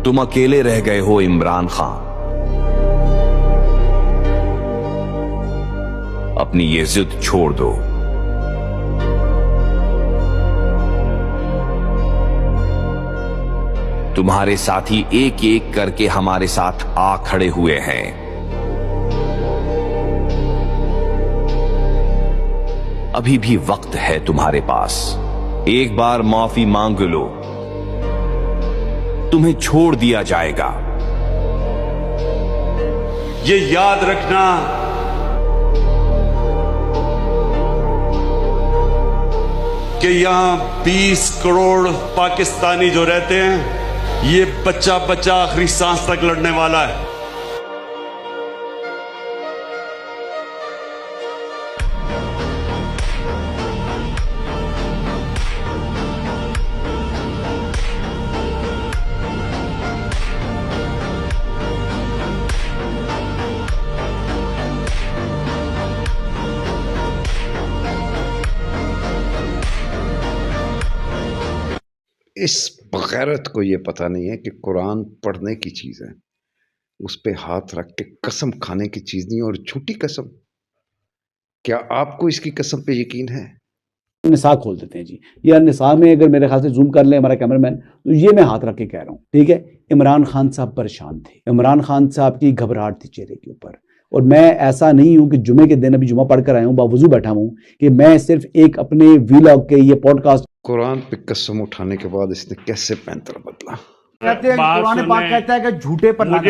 तुम अकेले रह गए हो इमरान खान। अपनी ये जिद छोड़ दो। तुम्हारे साथी एक एक करके हमारे साथ आ खड़े हुए हैं। अभी भी वक्त है तुम्हारे पास, एक बार माफी मांग लो, तुम्हें छोड़ दिया जाएगा। ये याद रखना, कि यहां 20 करोड़ पाकिस्तानी जो रहते हैं, ये बच्चा बच्चा आखिरी सांस तक लड़ने वाला है। इस बगैरत को ये पता नहीं है कि कुरान पढ़ने की चीज़ है, उस पे हाथ रख के कसम खाने की चीज़ नहीं। और झूठी कसम, क्या आपको इसकी कसम पे यकीन है? निसा खोल देते हैं जी। ये निसा में अगर मेरे ख्याल से जूम कर ले हमारा कैमरामैन, तो ये मैं हाथ रख के कह रहा हूँ, ठीक है। इमरान खान साहब परेशान थे, इमरान खान साहब की घबराहट थी चेहरे के ऊपर। और मैं ऐसा नहीं हूं कि जुमे के दिन अभी जुमा पढ़ कर आया हूं, बावजूद बैठा हूं, कि मैं सिर्फ एक अपने वीलॉग के ये पॉडकास्ट। कुरान पे कसम उठाने के बाद इसने कैसे पैंतरा बदला? कहते हैं कुरान पाक कहता है कि झूठे पर लानत।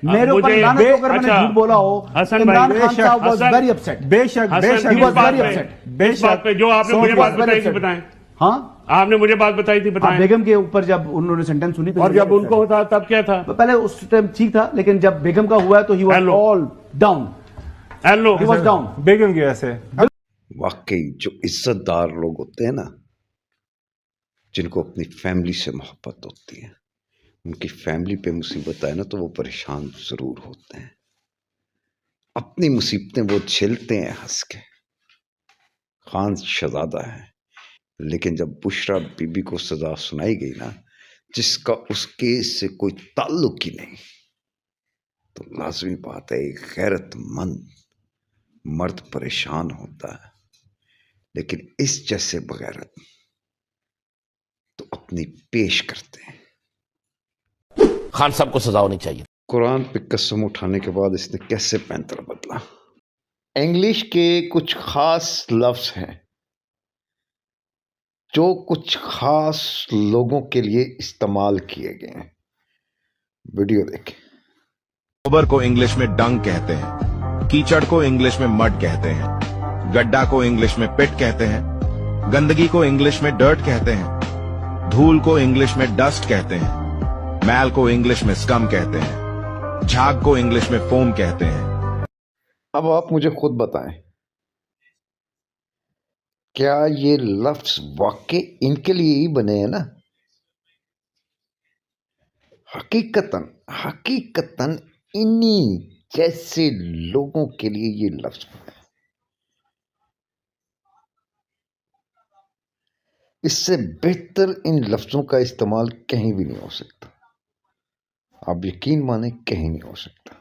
मेरे ऊपर लानत हो अगर मैंने झूठ बोला हो। इमरान खान साहब वाज वेरी अपसेट। बेशक बेशक ही वाज वेरी अपसेट। बेशक जो आपने मुझे बात बताई थी बताएं। हाँ, आपने मुझे बात बताई थी बताएं। बेगम के ऊपर जब उन्होंने सेंटेंस सुनी और जब उनको होता तब क्या था? पहले उस टाइम ठीक था, लेकिन जब बेगम का हुआ तो he was all down. Hello, he was down बेगम की वजह से। वाकई जो इज्जतदार लोग होते हैं ना, जिनको अपनी फैमिली से मोहब्बत होती है, उनकी फैमिली पे मुसीबत आए ना तो वो परेशान जरूर होते हैं। अपनी मुसीबतें वो झेलते हैं हंस के। खान शहजादा है, लेकिन जब बुशरा बीबी को सजा सुनाई गई ना, जिसका उस केस से कोई ताल्लुक ही नहीं, तो लाजमी बात है एक गैरतमंद मर्द परेशान होता है। लेकिन इस जैसे बगैरत तो अपनी पेश करते हैं। खान साहब को सजा होनी चाहिए। कुरान पे कसम उठाने के बाद इसने कैसे पैंतरा बदला? इंग्लिश के कुछ खास लफ्ज हैं जो कुछ खास लोगों के लिए इस्तेमाल किए गए हैं। वीडियो देखें। गोबर को इंग्लिश में डंग कहते हैं, कीचड़ को इंग्लिश में मड कहते हैं, गड्ढा को इंग्लिश में पिट कहते हैं, गंदगी को इंग्लिश में डर्ट कहते हैं, धूल को इंग्लिश में डस्ट कहते हैं, मैल को इंग्लिश में स्कम कहते हैं, झाग को इंग्लिश में फोम कहते हैं। अब आप मुझे खुद बताएं, क्या ये लफ्ज वाकई इनके लिए ही बने हैं ना? हकीकतन हकीकतन इन्हीं जैसे लोगों के लिए ये लफ्ज बने। इससे बेहतर इन लफ्जों का इस्तेमाल कहीं भी नहीं हो सकता। आप यकीन माने, कहीं नहीं हो सकता।